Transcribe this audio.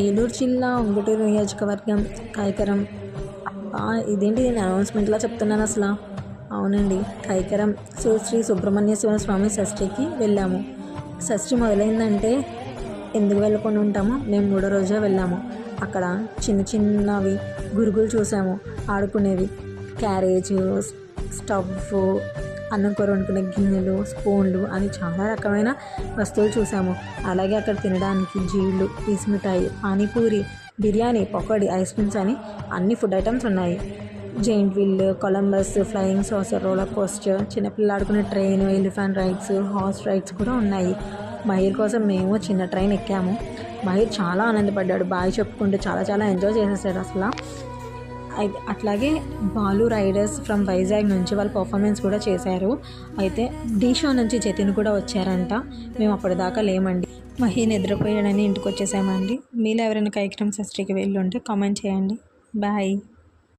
ఏలూరు జిల్లా ఉంగుటూరు నియోజకవర్గం కైకరం. ఇదేంటి నేను అనౌన్స్మెంట్లా చెప్తున్నాను అసలు. అవునండి, కైకరం శ్రీ సుబ్రహ్మణ్య స్వామి షష్ఠికి వెళ్ళాము. షష్ఠి మొదలైందంటే ఎందుకు వెళ్ళకుండా ఉంటామో మేము 3వ రోజే వెళ్ళాము. అక్కడ చిన్న చిన్నవి గురుగులు చూసాము, ఆడుకునేవి, క్యారేజ్, స్టవ్, అన్నం కూర వండుకునే గిన్నెలు, స్పూన్లు అని చాలా రకమైన వస్తువులు చూసాము. అలాగే అక్కడ తినడానికి జీళ్ళు, పీస్ మిఠాయి, పానీపూరి, బిర్యానీ, పకోడీ, ఐస్ క్రీమ్స్ అని అన్ని ఫుడ్ ఐటమ్స్ ఉన్నాయి. Giant wheel, Columbus, flying saucer, roller coaster, చిన్నపిల్లలు ఆడుకునే train, elephant rides, horse rides కూడా ఉన్నాయి. మయూర్ కోసం మేము చిన్న ట్రైన్ ఎక్కాము. మయూర్ చాలా ఆనందపడ్డాడు, బాగా చెప్పుకుంటూ చాలా చాలా ఎంజాయ్ చేసేసాడు అసలు. అయితే అట్లాగే బాలు రైడర్స్ ఫ్రమ్ వైజాగ్ నుంచి వాళ్ళు పర్ఫార్మెన్స్ కూడా చేశారు. అయితే ఢీ షో నుంచి జతిన్ కూడా వచ్చారంట. మేము అప్పటిదాకా లేమండి, మహి నిద్రపోయాడని ఇంటికి వచ్చేసామండి. మీలో ఎవరైనా కైకరం షష్ఠికి వెళ్ళి ఉంటే కామెంట్ చేయండి. బాయ్.